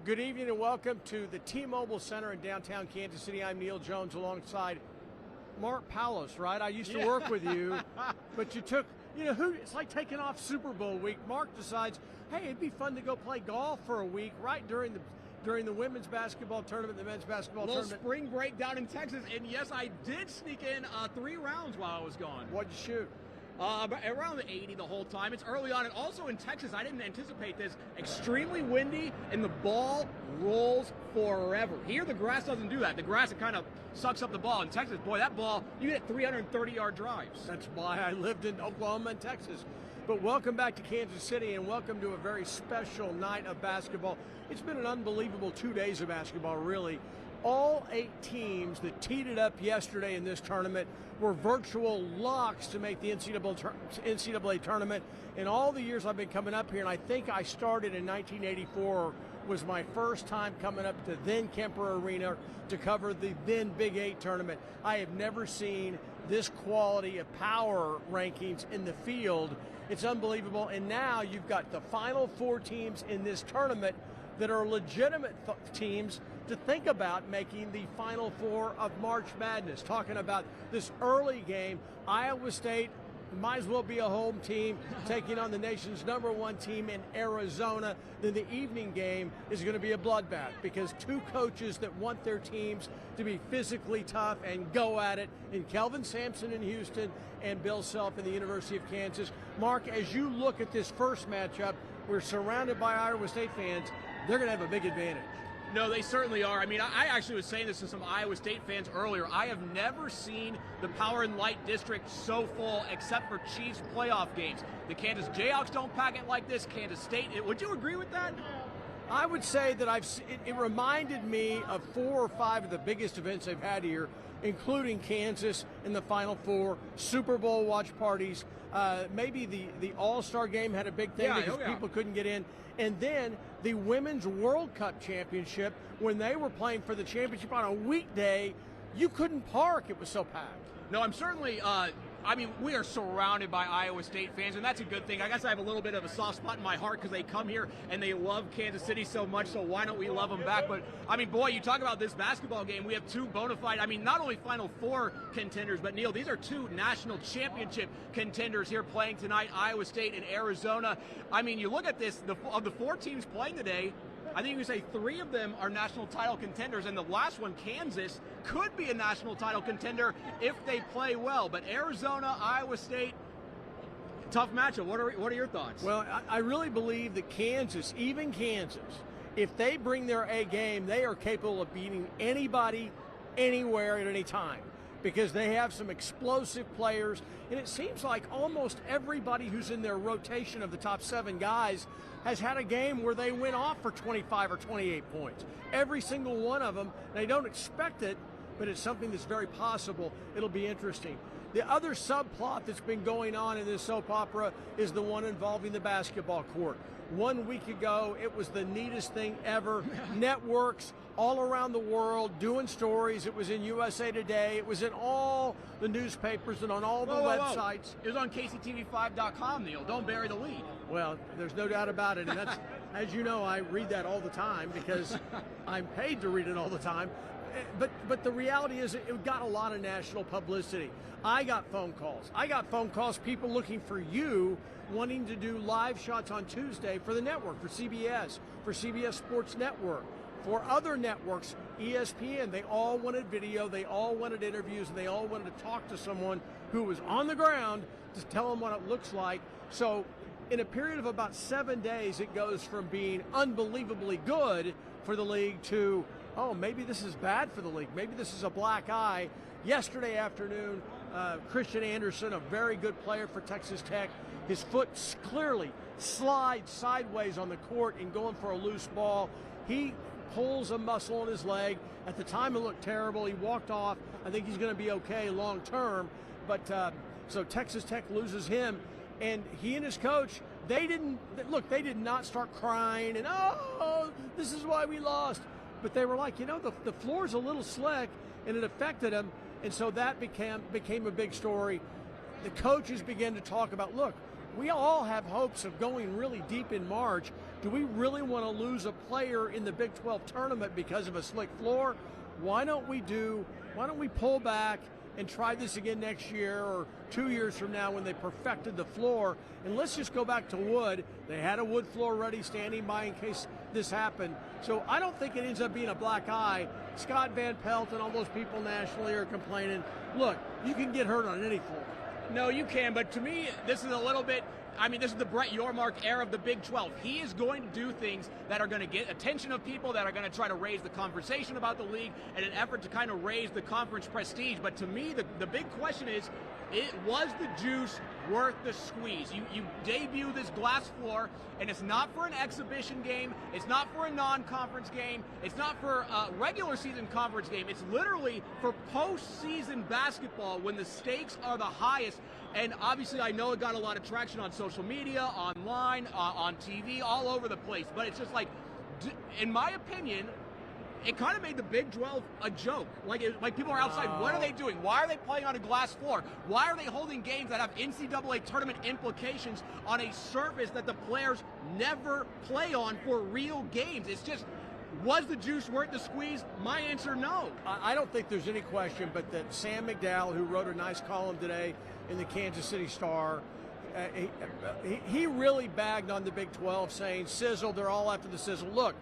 Good evening and welcome to the T-Mobile Center in downtown Kansas City. I'm Neal Jones alongside Mark Poulose, right? I used to work with you, but you took, it's like taking off Super Bowl week. Mark decides, hey, it'd be fun to go play golf for a week right during the women's basketball tournament, the men's basketball tournament. Spring break down in Texas, and yes, I did sneak in 3 rounds while I was gone. What'd you shoot? Around 80 the whole time. It's early on, and also in Texas, I didn't anticipate this. Extremely windy, and the ball rolls forever. Here, the grass doesn't do that. The grass, it kind of sucks up the ball. In Texas, boy, that ball, you get 330-yard drives. That's why I lived in Oklahoma and Texas. But welcome back to Kansas City, and welcome to a very special night of basketball. It's been an unbelievable 2 days of basketball, really. All 8 teams that teed it up yesterday in this tournament were virtual locks to make the NCAA tournament. In all the years I've been coming up here, and I think I started in 1984, was my first time coming up to then Kemper Arena to cover the then Big 8 tournament. I have never seen this quality of power rankings in the field. It's unbelievable. And now you've got the final 4 teams in this tournament that are legitimate teams to think about making the Final Four of March Madness. Talking about this early game, Iowa State might as well be a home team taking on the nation's #1 team in Arizona. Then the evening game is going to be a bloodbath because 2 coaches that want their teams to be physically tough and go at it, in Kelvin Sampson in Houston and Bill Self in the University of Kansas. Mark, as you look at this first matchup, we're surrounded by Iowa State fans. They're going to have a big advantage. No, they certainly are. I mean, I actually was saying this to some Iowa State fans earlier. I have never seen the Power and Light District so full except for Chiefs playoff games. The Kansas Jayhawks don't pack it like this. Kansas State, would you agree with that? I would say that it reminded me of 4 or 5 of the biggest events they've had here, including Kansas in the Final Four, Super Bowl watch parties. Maybe the All-Star game had a big thing because people couldn't get in. And then the Women's World Cup Championship, when they were playing for the championship on a weekday, you couldn't park. It was so packed. No, I'm certainly we are surrounded by Iowa State fans, and that's a good thing. I guess I have a little bit of a soft spot in my heart because they come here and they love Kansas City so much, so why don't we love them back? But, boy, you talk about this basketball game. We have 2 bona fide, not only Final Four contenders, but, Neal, these are 2 national championship contenders here playing tonight, Iowa State and Arizona. You look at this, of the 4 teams playing today, I think you can say 3 of them are national title contenders, and the last one, Kansas, could be a national title contender if they play well. But Arizona, Iowa State, tough matchup. What are your thoughts? Well, I really believe that Kansas, even Kansas, if they bring their A game, they are capable of beating anybody, anywhere, at any time, because they have some explosive players, and it seems like almost everybody who's in their rotation of the top 7 guys has had a game where they went off for 25 or 28 points. Every single one of them. They don't expect it, but it's something that's very possible. It'll be interesting. The other subplot that's been going on in this soap opera is the one involving the basketball court. 1 week ago, it was the neatest thing ever. Networks all around the world doing stories. It was in USA Today. It was in all the newspapers and on all the websites. It was on KCTV5.com, Neal. Don't bury the lead. Well, there's no doubt about it. And that's, as you know, I read that all the time because I'm paid to read it all the time. But the reality is it got a lot of national publicity. I got phone calls. People looking for you, wanting to do live shots on Tuesday for the network, for CBS Sports Network, for other networks, ESPN. They all wanted video, they all wanted interviews, and they all wanted to talk to someone who was on the ground to tell them what it looks like. So in a period of about 7 days, it goes from being unbelievably good for the league to, oh, maybe this is bad for the league. Maybe this is a black eye. Yesterday afternoon, Christian Anderson, a very good player for Texas Tech, his foot clearly slides sideways on the court and going for a loose ball. He pulls a muscle in his leg. At the time, it looked terrible. He walked off. I think he's going to be okay long term. But so Texas Tech loses him. And he and his coach, they did not start crying and, oh, this is why we lost. But they were like, the floor's a little slick, and it affected them. And so that became a big story. The coaches began to talk about, look, we all have hopes of going really deep in March. Do we really want to lose a player in the Big 12 tournament because of a slick floor? Why don't we pull back and try this again next year or 2 years from now when they perfected the floor? And let's just go back to wood. They had a wood floor ready, standing by in case this happened. So I don't think it ends up being a black eye. Scott Van Pelt and all those people nationally are complaining. Look, you can get hurt on any floor. No, you can, but to me, this is a little bit, this is the Brett Yormark era of the Big 12. He is going to do things that are going to get attention of people, that are going to try to raise the conversation about the league in an effort to kind of raise the conference prestige. But to me, the big question is, was the juice worth the squeeze? You debut this glass floor, and it's not for an exhibition game. It's not for a non-conference game. It's not for a regular season conference game. It's literally for postseason basketball when the stakes are the highest. And obviously, I know it got a lot of traction on social media, online, on TV, all over the place. But it's just like, in my opinion, it kind of made the Big 12 a joke. Like people are outside. What are they doing? Why are they playing on a glass floor? Why are they holding games that have NCAA tournament implications on a surface that the players never play on for real games? It's just, was the juice worth the squeeze? My answer, no. I don't think there's any question but that Sam McDowell, who wrote a nice column today in the Kansas City Star, he really bagged on the Big 12, saying, sizzle, they're all after the sizzle. Look,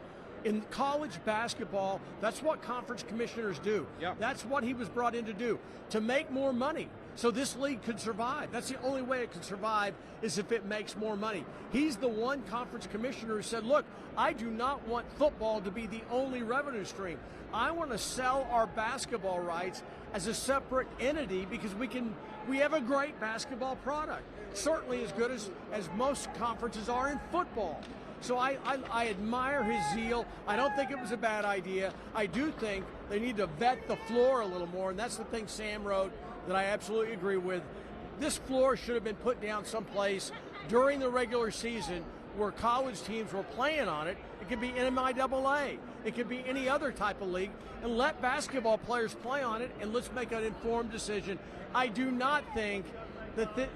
in college basketball, that's what conference commissioners do. Yep. That's what he was brought in to do, to make more money so this league could survive. That's the only way it can survive, is if it makes more money. He's the one conference commissioner who said, look, I do not want football to be the only revenue stream. I want to sell our basketball rights as a separate entity because we have a great basketball product, certainly as good as most conferences are in football. So I admire his zeal. I don't think it was a bad idea. I do think they need to vet the floor a little more, and that's the thing Sam wrote that I absolutely agree with. This floor should have been put down someplace during the regular season where college teams were playing on it. It could be NMIAA. It could be any other type of league, and let basketball players play on it, and let's make an informed decision. I do not think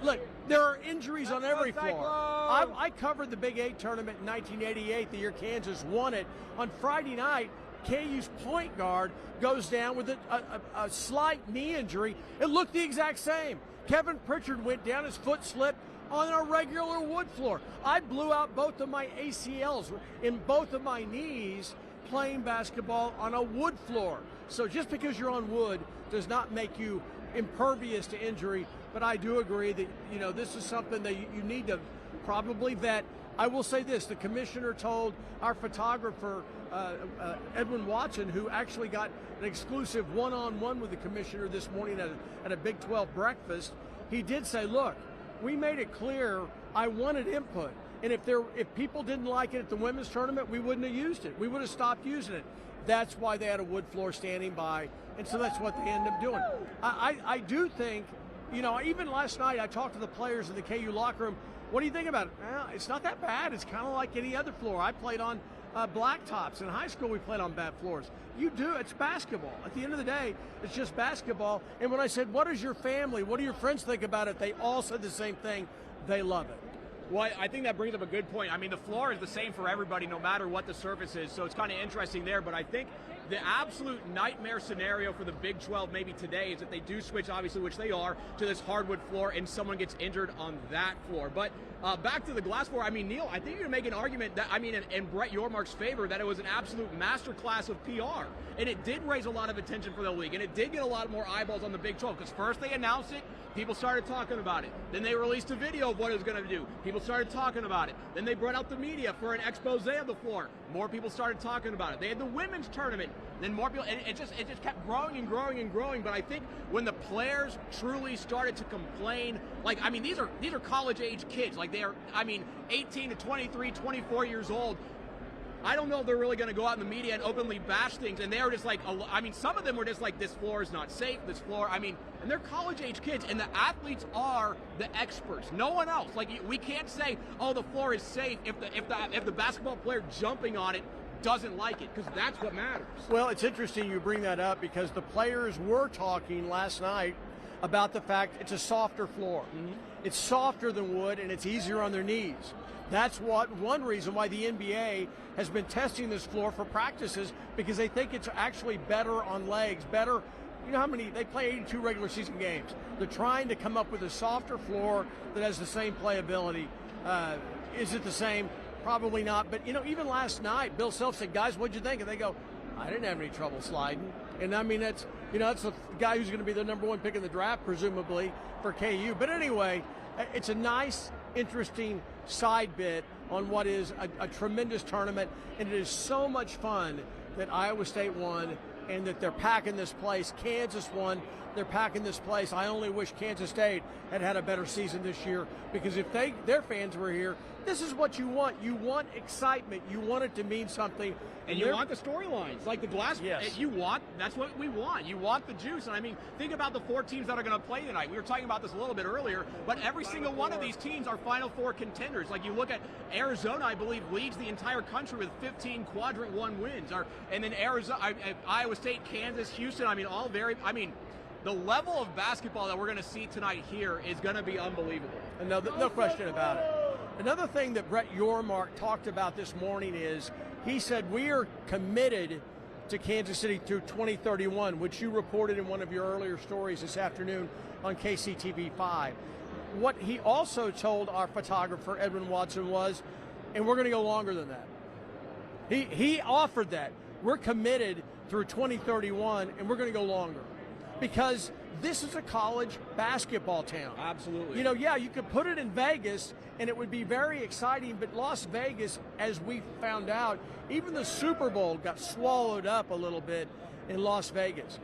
look, there are injuries on every floor. I covered the Big 8 tournament in 1988, the year Kansas won it. On Friday night, KU's point guard goes down with a slight knee injury. It looked the exact same. Kevin Pritchard went down, his foot slipped on a regular wood floor. I blew out both of my ACLs in both of my knees playing basketball on a wood floor. So just because you're on wood does not make you impervious to injury. But I do agree that, this is something that you need to probably vet. I will say this, the commissioner told our photographer, Edwin Watson, who actually got an exclusive one-on-one with the commissioner this morning at a Big 12 breakfast, he did say, look, we made it clear I wanted input. And if people didn't like it at the women's tournament, we wouldn't have used it. We would have stopped using it. That's why they had a wood floor standing by, and so that's what they ended up doing. I do think, even last night I talked to the players in the KU locker room. What do you think about it? Well, it's not that bad. It's kind of like any other floor. I played on blacktops. In high school, we played on bad floors. You do. It's basketball. At the end of the day, it's just basketball. And when I said, what does your family, what do your friends think about it? They all said the same thing. They love it. Well, I think that brings up a good point. The floor is the same for everybody, no matter what the surface is, so it's kind of interesting there. But I think the absolute nightmare scenario for the Big 12 maybe today is that they do switch, obviously, which they are, to this hardwood floor and someone gets injured on that floor. But back to the glass floor, Neal, I think you can make an argument that, in Brett Yormark's favor, that it was an absolute masterclass of PR. And it did raise a lot of attention for the league, and it did get a lot more eyeballs on the Big 12, because first they announced it, people started talking about it. Then they released a video of what it was going to do. People started talking about it. Then they brought out the media for an expose of the floor. More people started talking about it. They had the women's tournament. Then more people, and it just kept growing and growing and growing. But I think when the players truly started to complain, these are college age kids. They are, 18 to 23, 24 years old. I don't know if they're really going to go out in the media and openly bash things. And they were just some of them were just like, this floor is not safe, this floor, and they're college-age kids, and the athletes are the experts. No one else. We can't say, oh, the floor is safe if the basketball player jumping on it doesn't like it, because that's what matters. Well, it's interesting you bring that up, because the players were talking last night about the fact it's a softer floor. It's softer than wood, and it's easier on their knees. That's one reason why the NBA has been testing this floor for practices, because they think it's actually better on legs, better. You know how many, they play 82 regular season games. They're trying to come up with a softer floor that has the same playability. Is it the same? Probably not. But, even last night, Bill Self said, guys, what'd you think? And they go, I didn't have any trouble sliding. And, I mean, that's the guy who's going to be the number 1 pick in the draft, presumably, for KU. But anyway, it's a nice, interesting side bit on what is a tremendous tournament. And it is so much fun that Iowa State won and that they're packing this place. Kansas won. They're packing this place. I only wish Kansas State had a better season this year, because if their fans were here, this is what you want. You want excitement. You want it to mean something. And you want the storylines, like the glass. Yes. That's what we want. You want the juice. And I mean, think about the 4 teams that are going to play tonight. We were talking about this a little bit earlier, but every single one of these teams are Final Four contenders. Like, you look at Arizona, I believe, leads the entire country with 15 quadrant 1 wins. And then Iowa State, Kansas, Houston, the level of basketball that we're going to see tonight here is going to be unbelievable. No question about it. Another thing that Brett Yormark talked about this morning is, he said, we are committed to Kansas City through 2031, which you reported in one of your earlier stories this afternoon on KCTV5. What he also told our photographer, Edwin Watson, was, and we're going to go longer than that. He offered that. We're committed through 2031, and we're going to go longer, because this is a college basketball town. Absolutely. You could put it in Vegas, and it would be very exciting, but Las Vegas, as we found out, even the Super Bowl got swallowed up a little bit in Las Vegas.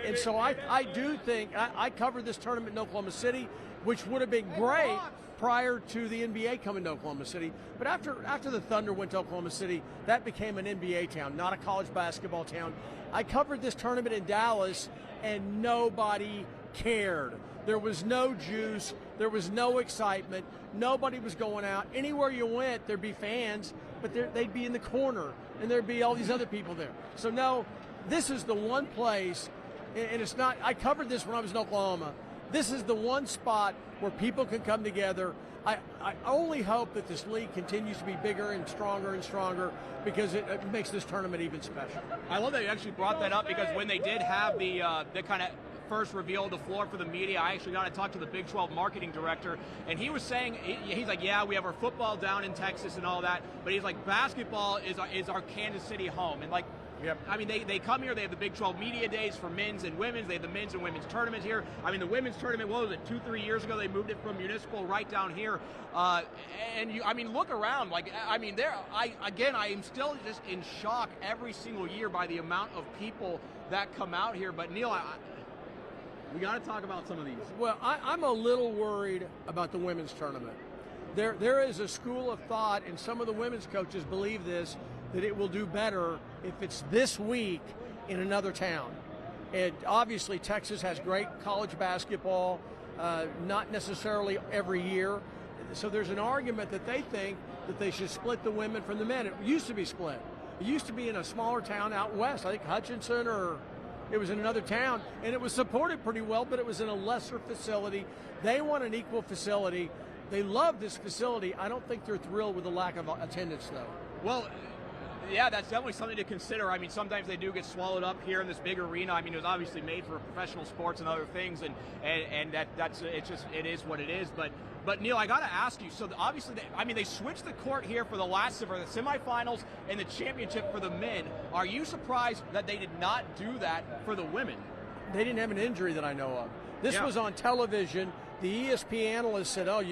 And so I do think, I covered this tournament in Oklahoma City, which would have been great prior to the NBA coming to Oklahoma City. But after the Thunder went to Oklahoma City, that became an NBA town, not a college basketball town. I covered this tournament in Dallas, and nobody cared. There was no juice. There was no excitement. Nobody was going out. Anywhere you went, there'd be fans, but they'd be in the corner, and there'd be all these other people there. So no, this is the one place, and it's not, I covered this when I was in Oklahoma. This is the one spot where people can come together. I only hope that this league continues to be bigger and stronger, because it makes this tournament even special. I love that you actually brought that up, because when they did have the kind of first reveal of the floor for the media, I actually got to talk to the Big 12 marketing director, and he was saying, he's like, yeah, we have our football down in Texas and all that, but he's like, basketball is our Kansas City home. And like, yep. I mean, they come here, they have the Big 12 media days for men's and women's, they have the men's and women's tournament here. I mean, the women's tournament, what was it, 2-3 years ago, they moved it from municipal right down here. Look around, like, I mean, I am still just in shock every single year by the amount of people that come out here. But Neal, we got to talk about some of these. Well, I'm a little worried about the women's tournament. There is a school of thought, and some of the women's coaches believe this, that it will do better if it's this week in another town. And obviously Texas has great college basketball, not necessarily every year. So there's an argument that they think that they should split the women from the men. It used to be split. It used to be in a smaller town out west, I think Hutchinson, or it was in another town, and it was supported pretty well, but it was in a lesser facility. They want an equal facility. They love this facility. I don't think they're thrilled with the lack of attendance, though. Well, yeah, that's definitely something to consider. I mean, sometimes they do get swallowed up here in this big arena. I mean, it was obviously made for professional sports and other things, and it is what it is. But Neal, I got to ask you. So obviously, they switched the court here for the semifinals and the championship for the men. Are you surprised that they did not do that for the women? They didn't have an injury that I know of. This was on television. The ESPN analyst said, "Oh,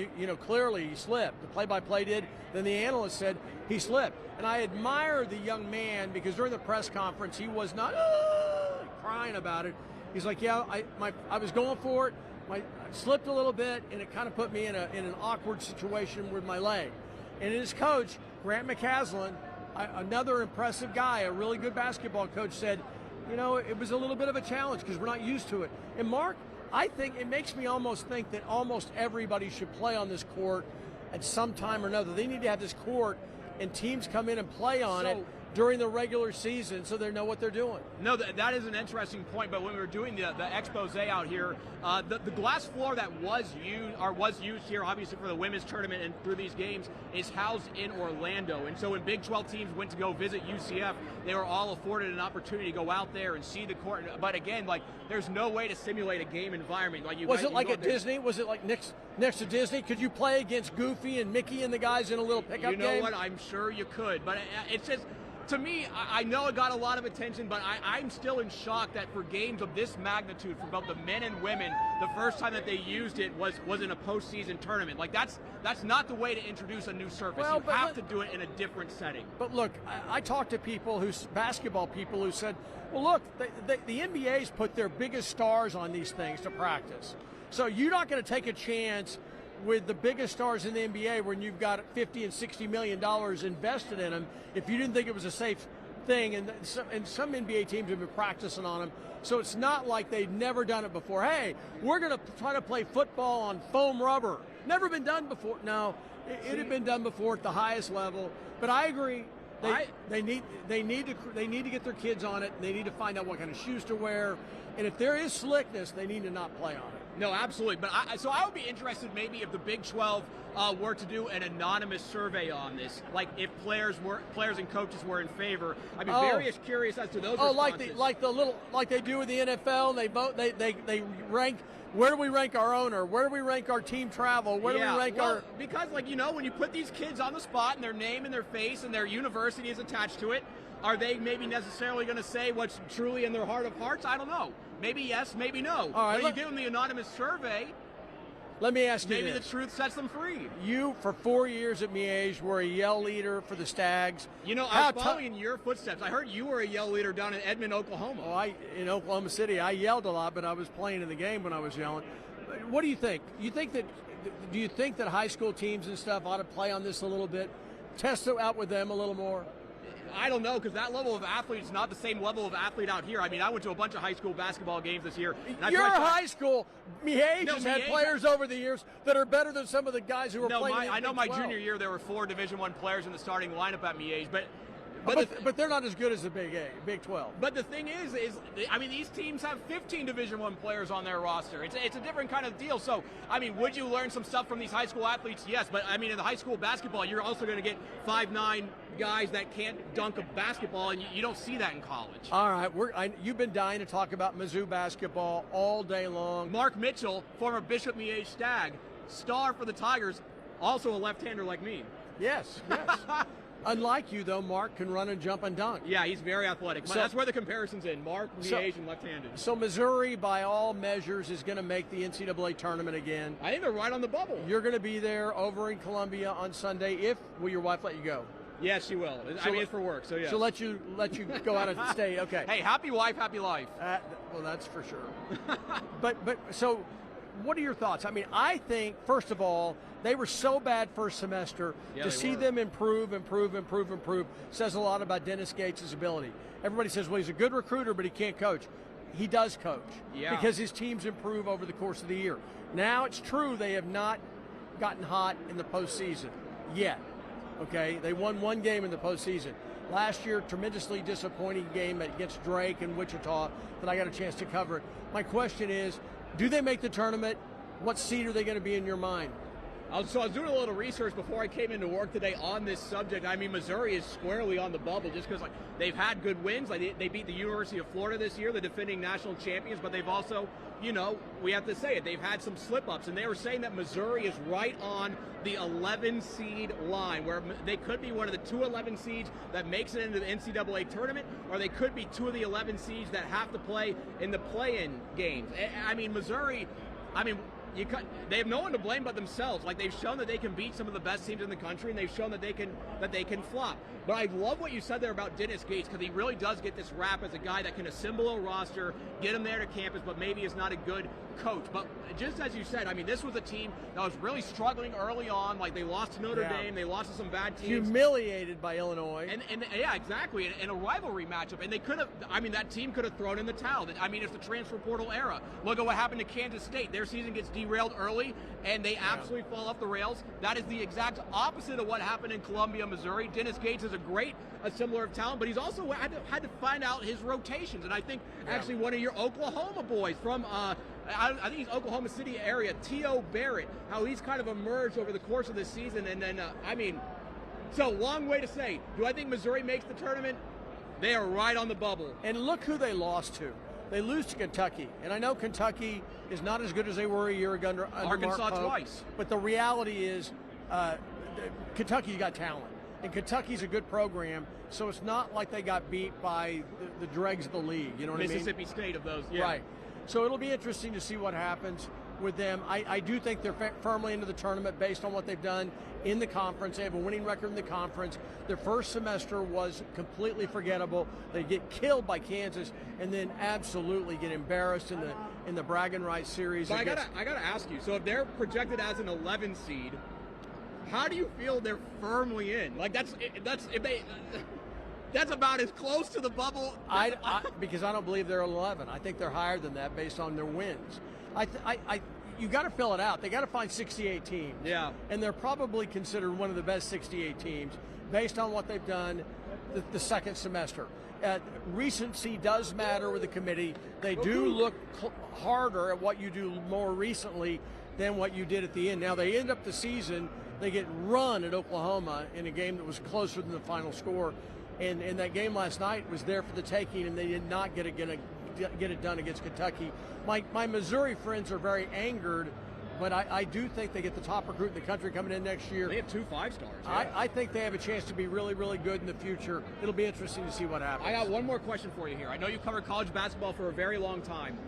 clearly he slipped." The play-by-play did. Then the analyst said he slipped. And I admire the young man, because during the press conference he was not crying about it. He's like, "Yeah, I was going for it. I slipped a little bit, and it kind of put me in an awkward situation with my leg." And his coach, Grant McCaslin, another impressive guy, a really good basketball coach, said, it was a little bit of a challenge because we're not used to it. And Mark, I think it makes me almost think that almost everybody should play on this court at some time or another. They need to have this court, and teams come in and play on it. during the regular season so they know what they're doing. No, that is an interesting point. But when we were doing the expose out here, the glass floor that was used here, obviously for the women's tournament and through these games, is housed in Orlando. And so when Big 12 teams went to go visit UCF, they were all afforded an opportunity to go out there and see the court. But again, like, there's no way to simulate a game environment. Like, was it like at Disney? Was it like next to Disney? Could you play against Goofy and Mickey and the guys in a little pickup game? You know what? I'm sure you could. But it's just, to me, I know it got a lot of attention, but I'm still in shock that for games of this magnitude, for both the men and women, the first time that they used it was in a postseason tournament. Like, that's not the way to introduce a new surface. Well, you have to do it in a different setting. But look, I talked to basketball people who said, well, look, the NBA's put their biggest stars on these things to practice. So you're not going to take a chance with the biggest stars in the NBA when you've got $50 and $60 million invested in them if you didn't think it was a safe thing. And some NBA teams have been practicing on them. So it's not like they've never done it before. Hey, we're going to try to play football on foam rubber. Never been done before. No, it had been done before at the highest level. But I agree. They need to get their kids on it. They need to find out what kind of shoes to wear. And if there is slickness, they need to not play on it. No, absolutely. But I would be interested maybe if the Big 12 were to do an anonymous survey on this, like if players and coaches were in favor. I'd be very curious as to those responses. like they do with the NFL. They vote. They rank. Where do we rank our owner? Where do we rank our team travel? Where do we rank our? Because, like, you know, when you put these kids on the spot and their name and their face and their university is attached to it, are they maybe necessarily going to say what's truly in their heart of hearts? I don't know. Maybe yes, maybe no. All right, but you give them the anonymous survey. Let me ask you maybe this. The truth sets them free. You, for 4 years at Miege, were a yell leader for the Stags. You know, I was following in your footsteps. I heard you were a yell leader down in Edmond, Oklahoma. Oh, in Oklahoma City, I yelled a lot, but I was playing in the game when I was yelling. What do you think? Do you think that high school teams and stuff ought to play on this a little bit? Test it out with them a little more? I don't know, because that level of athlete is not the same level of athlete out here. I mean, I went to a bunch of high school basketball games this year. You're high school. Miege has had players over the years that are better than some of the guys who are playing in the I know my 12. junior year there were 4 Division I players in the starting lineup at Miege, but they're not as good as the Big 12. But the thing is I mean, these teams have 15 Division I players on their roster. It's a different kind of deal. So, I mean, would you learn some stuff from these high school athletes? Yes, but I mean, in the high school basketball, you're also going to get 5'9" guys that can't dunk a basketball, and you don't see that in college. All right, you've been dying to talk about Mizzou basketball all day long. Mark Mitchell, former Bishop Miege Stag, star for the Tigers, also a left-hander like me. Yes. Unlike you, though, Mark can run and jump and dunk. Yeah, he's very athletic. So, that's where the comparison's in. Mark, Miege, and left-handed. So Missouri, by all measures, is going to make the NCAA tournament again. I think they're right on the bubble. You're going to be there over in Columbia on Sunday. Will your wife let you go? Yes, she will. I mean, it's for work, so yeah. She'll let you go out of the state. Okay. Hey, happy wife, happy life. Well, that's for sure. but so, what are your thoughts? I mean, I think, first of all, they were so bad first semester. To see them improve says a lot about Dennis Gates' ability. Everybody says, well, he's a good recruiter, but he can't coach. He does coach because his teams improve over the course of the year. Now, it's true they have not gotten hot in the postseason yet. Okay, they won one game in the postseason. Last year, tremendously disappointing game against Drake and Wichita that I got a chance to cover. My question is, do they make the tournament? What seed are they going to be in your mind? So I was doing a little research before I came into work today on this subject. I mean, Missouri is squarely on the bubble just because they've had good wins. They beat the University of Florida this year, the defending national champions, but they've also, we have to say it, they've had some slip-ups, and they were saying that Missouri is right on the 11-seed line, where they could be one of the 2 11 seeds that makes it into the NCAA tournament, or they could be 2 of the 11 seeds that have to play in the play-in games. I mean, Missouri, they have no one to blame but themselves. Like, they've shown that they can beat some of the best teams in the country, and they've shown that they can flop. But I love what you said there about Dennis Gates, because he really does get this rap as a guy that can assemble a roster, get them there to campus, but maybe is not a good coach. But just as you said, I mean, this was a team that was really struggling early on. Like, they lost to Notre Dame, they lost to some bad teams. Humiliated by Illinois. And yeah, exactly. And a rivalry matchup. And they could have, I mean, that team could have thrown in the towel. I mean, it's the transfer portal era. Look at what happened to Kansas State. Their season gets derailed early, and they absolutely fall off the rails. That is the exact opposite of what happened in Columbia, Missouri. Dennis Gates is a similar of talent, but he's also had to find out his rotations. And I think actually one of your Oklahoma boys from, I think he's Oklahoma City area, T.O. Barrett, how he's kind of emerged over the course of this season. And then, I mean, so long way to say, do I think Missouri makes the tournament? They are right on the bubble. And look who they lost to. They lose to Kentucky. And I know Kentucky is not as good as they were a year ago under Arkansas Mark Pope, twice. But the reality is Kentucky's got talent. And Kentucky's a good program, so it's not like they got beat by the dregs of the league. You know what I mean? Mississippi State of those, yeah. Right. So it'll be interesting to see what happens with them. I do think they're firmly into the tournament based on what they've done in the conference. They have a winning record in the conference. Their first semester was completely forgettable. They get killed by Kansas and then absolutely get embarrassed in the bragging rights series. But I gotta ask you, so if they're projected as an 11 seed, how do you feel they're firmly in? Like that's about as close to the bubble. Because I don't believe they're 11. I think they're higher than that based on their wins. You got to fill it out. They got to find 68 teams. Yeah. And they're probably considered one of the best 68 teams based on what they've done the second semester. Recency does matter with the committee. They do look harder at what you do more recently than what you did at the end. Now, they end up the season, they get run at Oklahoma in a game that was closer than the final score. And that game last night was there for the taking, and they did not get it done against Kentucky. My Missouri friends are very angered, but I do think they get the top recruit in the country coming in next year. They have 2 5-stars. Yeah. I think they have a chance to be really, really good in the future. It'll be interesting to see what happens. I got one more question for you here. I know you covered college basketball for a very long time.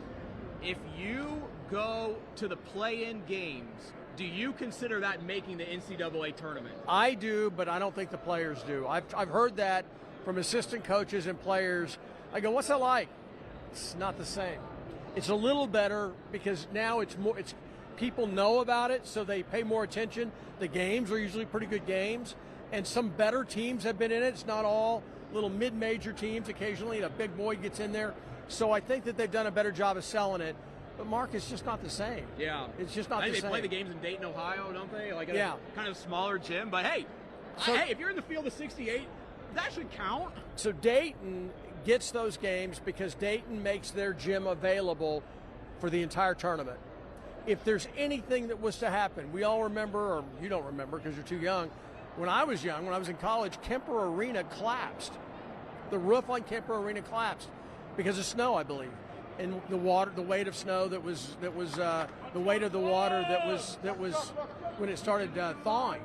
If you go to the play-in games, do you consider that making the NCAA tournament? I do, but I don't think the players do. I've heard that from assistant coaches and players. I go, what's that like? It's not the same. It's a little better because now it's people know about it, so they pay more attention. The games are usually pretty good games, and some better teams have been in it. It's not all little mid-major teams. Occasionally, a big boy gets in there. So I think that they've done a better job of selling it. But Mark, it's just not the same. Yeah, it's just not the same. They play the games in Dayton, Ohio, don't they? Like a kind of smaller gym. But hey, if you're in the field of 68, that should count. So Dayton gets those games because Dayton makes their gym available for the entire tournament. If there's anything that was to happen, we all remember, or you don't remember because you're too young. When I was young, when I was in college, Kemper Arena collapsed. The roof on Kemper Arena collapsed because of snow, I believe. And the weight of snow that was the weight of the water that was when it started thawing.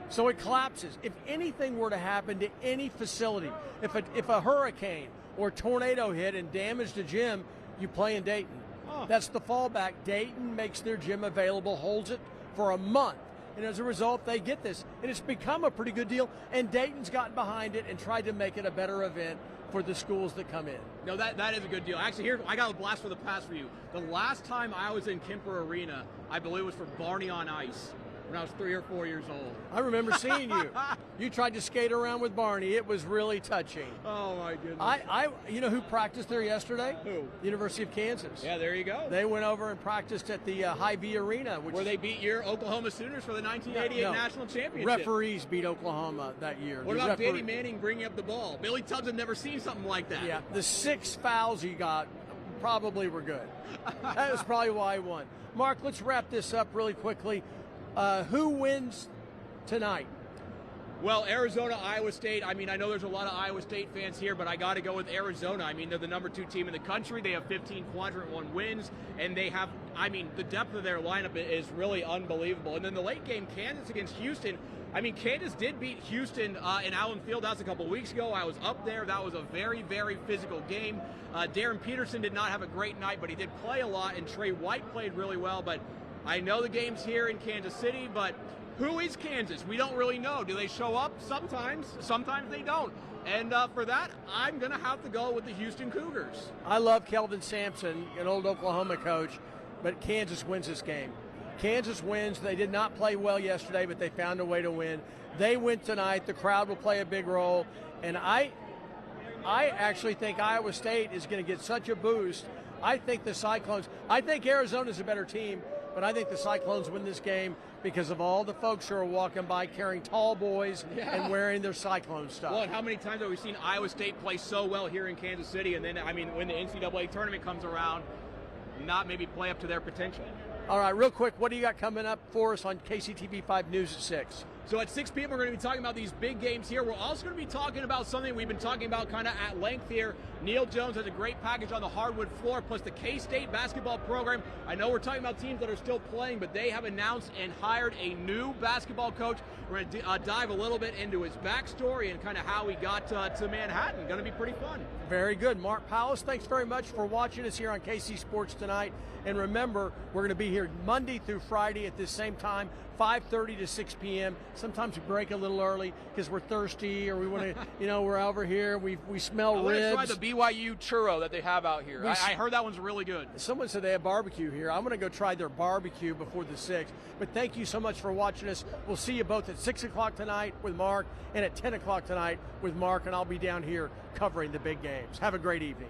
So it collapses. If anything were to happen to any facility, if a hurricane or tornado hit and damaged a gym, you play in Dayton. That's the fallback. Dayton makes their gym available, holds it for a month. And as a result, they get this. And it's become a pretty good deal. And Dayton's gotten behind it and tried to make it a better event for the schools that come in. No, that is a good deal. Actually, here, I got a blast for the past for you. The last time I was in Kemper Arena, I believe it was for Barney on Ice when I was 3 or 4 years old. I remember seeing you. You tried to skate around with Barney. It was really touching. Oh, my goodness. You know who practiced there yesterday? Who? The University of Kansas. Yeah, there you go. They went over and practiced at the Hy-Vee Arena. Where they beat your Oklahoma Sooners for the 1988 National Championship. Referees beat Oklahoma that year. What about Danny Manning bringing up the ball? Billy Tubbs had never seen something like that. Yeah, the 6 fouls he got probably were good. That was probably why he won. Mark, let's wrap this up really quickly. Who wins tonight? Well, Arizona, Iowa State. I mean, I know there's a lot of Iowa State fans here, but I got to go with Arizona. I mean, they're the number 2 team in the country. They have 15 quadrant 1 wins, and they have, I mean, the depth of their lineup is really unbelievable. And then the late game, Kansas against Houston. I mean, Kansas did beat Houston in Allen Fieldhouse a couple weeks ago. I was up there. That was a very, very physical game. Darren Peterson did not have a great night, but he did play a lot, and Trey White played really well. But I know the game's here in Kansas City, but who is Kansas? We don't really know. Do they show up? Sometimes they don't. And for that, I'm going to have to go with the Houston Cougars. I love Kelvin Sampson, an old Oklahoma coach, but Kansas wins this game. Kansas wins. They did not play well yesterday, but they found a way to win. They win tonight. The crowd will play a big role. And I actually think Iowa State is going to get such a boost. I think the Cyclones, I think Arizona's a better team, but I think the Cyclones win this game because of all the folks who are walking by carrying tall boys and wearing their Cyclone stuff. Well, and how many times have we seen Iowa State play so well here in Kansas City, and then, I mean, when the NCAA tournament comes around, not maybe play up to their potential? All right, real quick, what do you got coming up for us on KCTV 5 News at 6? So at 6 p.m. we're going to be talking about these big games here. We're also going to be talking about something we've been talking about kind of at length here. Neal Jones has a great package on the hardwood floor, plus the K-State basketball program. I know we're talking about teams that are still playing, but they have announced and hired a new basketball coach. We're going to dive a little bit into his backstory and kind of how he got to Manhattan. Going to be pretty fun. Very good. Mark Poulose, thanks very much for watching us here on KC Sports tonight. And remember, we're going to be here Monday through Friday at this same time, 5:30 to 6 p.m. Sometimes we break a little early because we're thirsty or we want to, we're over here. We smell ribs. I want to try the BYU churro that they have out here. I heard that one's really good. Someone said they have barbecue here. I'm going to go try their barbecue before the 6th. But thank you so much for watching us. We'll see you both at 6 o'clock tonight with Mark and at 10 o'clock tonight with Mark, and I'll be down here covering the big games. Have a great evening.